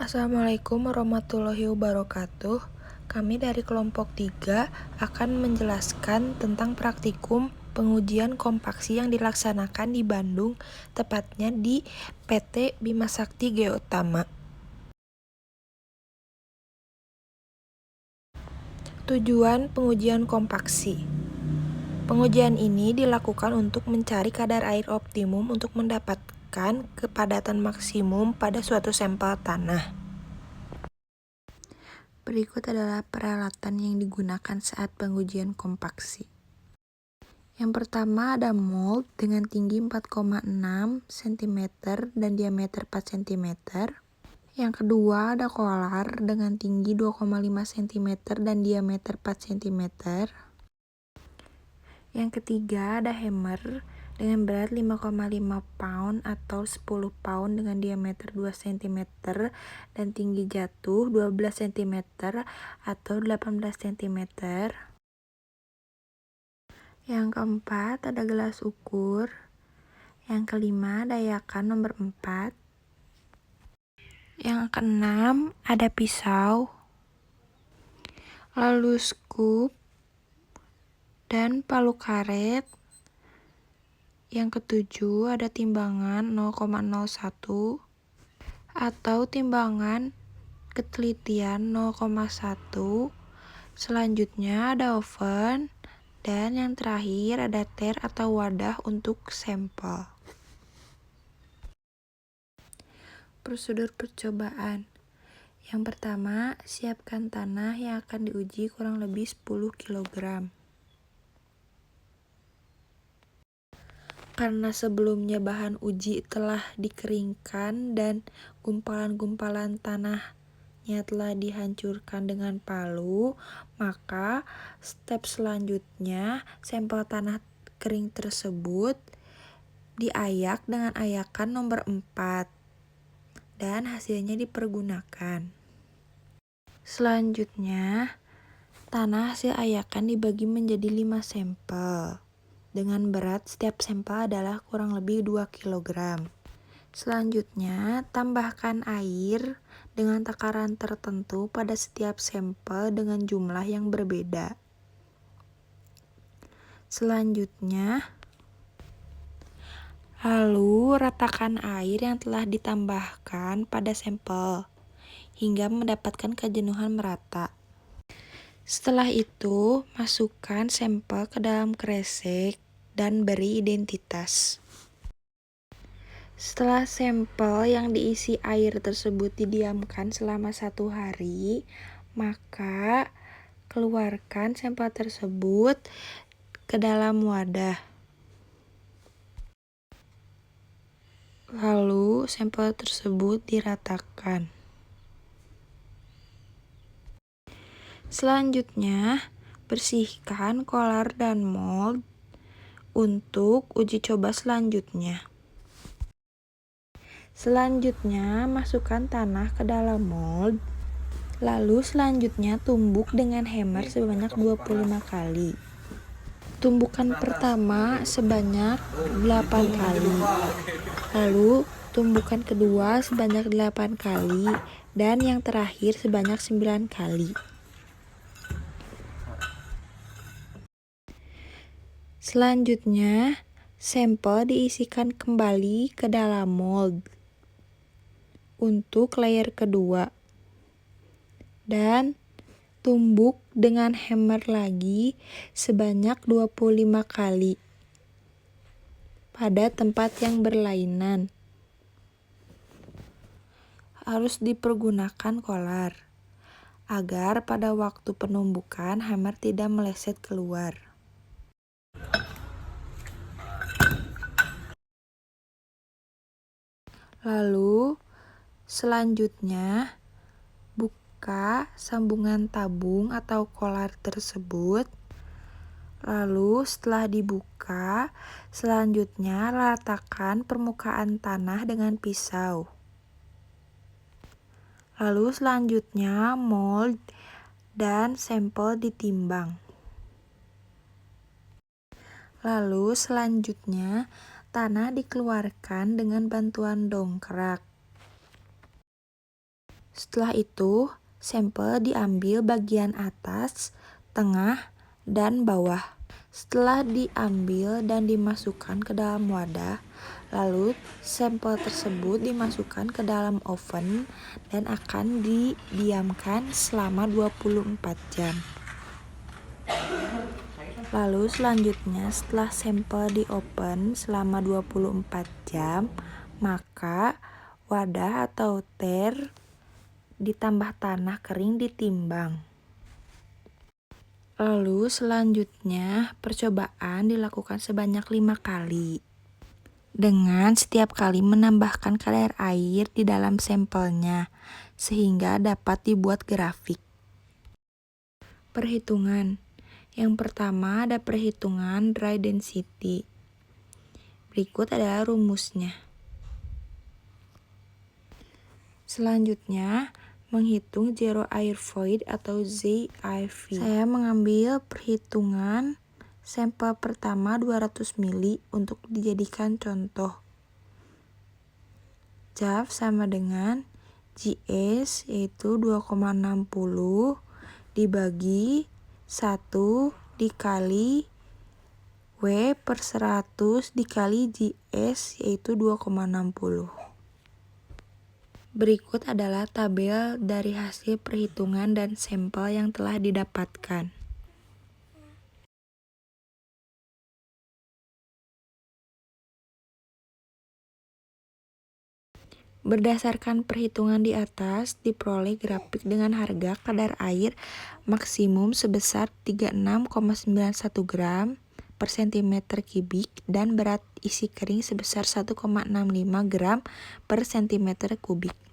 Assalamualaikum warahmatullahi wabarakatuh. Kami dari kelompok 3 akan menjelaskan tentang praktikum pengujian kompaksi yang dilaksanakan di Bandung, tepatnya di PT Bima Sakti Geotama. Tujuan pengujian kompaksi. Pengujian ini dilakukan untuk mencari kadar air optimum untuk mendapatkan kepadatan maksimum pada suatu sampel tanah. Berikut adalah peralatan yang digunakan saat pengujian kompaksi. Yang pertama ada mold dengan tinggi 4,6 cm dan diameter 4 cm. Yang kedua ada kolar dengan tinggi 2,5 cm dan diameter 4 cm. Yang ketiga ada hammer dengan berat 5,5 pound atau 10 pound dengan diameter 2 cm dan tinggi jatuh 12 cm atau 18 cm. Yang keempat ada gelas ukur. Yang kelima ada yakan nomor 4. Yang keenam ada pisau, lalu scoop dan palu karet. Yang ketujuh ada timbangan 0,01 atau timbangan ketelitian 0,1. Selanjutnya ada oven. Dan yang terakhir ada ter atau wadah untuk sampel. Prosedur percobaan. Yang pertama, siapkan tanah yang akan diuji kurang lebih 10 kg. Karena sebelumnya bahan uji telah dikeringkan dan gumpalan-gumpalan tanahnya telah dihancurkan dengan palu, maka step selanjutnya sampel tanah kering tersebut diayak dengan ayakan nomor 4 dan hasilnya dipergunakan. Selanjutnya, tanah hasil ayakan dibagi menjadi 5 sampel. Dengan berat setiap sampel adalah kurang lebih 2 kg. Selanjutnya, tambahkan air dengan takaran tertentu pada setiap sampel dengan jumlah yang berbeda. Selanjutnya, lalu ratakan air yang telah ditambahkan pada sampel hingga mendapatkan kejenuhan merata. Setelah itu, masukkan sampel ke dalam kresek dan beri identitas. Setelah sampel yang diisi air tersebut didiamkan selama 1 hari, maka keluarkan sampel tersebut ke dalam wadah. Lalu sampel tersebut diratakan. Selanjutnya, bersihkan kolar dan mold untuk uji coba selanjutnya. Selanjutnya, masukkan tanah ke dalam mold. Lalu selanjutnya tumbuk dengan hammer sebanyak 25 kali. Tumbukan pertama sebanyak 8 kali. Lalu tumbukan kedua sebanyak 8 kali dan yang terakhir sebanyak 9 kali. Selanjutnya, sampel diisikan kembali ke dalam mold untuk layer kedua. Dan tumbuk dengan hammer lagi sebanyak 25 kali pada tempat yang berlainan. Harus dipergunakan kolar agar pada waktu penumbukan hammer tidak meleset keluar. Lalu selanjutnya buka sambungan tabung atau kolar tersebut. Lalu setelah dibuka, selanjutnya ratakan permukaan tanah dengan pisau. Lalu selanjutnya mold dan sampel ditimbang. Lalu selanjutnya tanah dikeluarkan dengan bantuan dongkrak. Setelah itu, sampel diambil bagian atas, tengah, dan bawah. Setelah diambil dan dimasukkan ke dalam wadah, lalu sampel tersebut dimasukkan ke dalam oven dan akan didiamkan selama 24 jam. Lalu selanjutnya setelah sampel di oven selama 24 jam, maka wadah atau ter ditambah tanah kering ditimbang. Lalu selanjutnya percobaan dilakukan sebanyak 5 kali. Dengan setiap kali menambahkan kadar air di dalam sampelnya, sehingga dapat dibuat grafik. Perhitungan. Yang pertama ada perhitungan dry density. Berikut adalah rumusnya. Selanjutnya, menghitung zero air void atau ZAV. Saya mengambil perhitungan sampel pertama 200 ml untuk dijadikan contoh. ZAV sama dengan GS yaitu 2,60 dibagi 1 dikali W per 100 dikali GS yaitu 2,60. Berikut adalah tabel dari hasil perhitungan dan sampel yang telah didapatkan. Berdasarkan perhitungan di atas, diperoleh grafik dengan harga kadar air maksimum sebesar 36,91 gram per cm kubik dan berat isi kering sebesar 1,65 gram per cm kubik.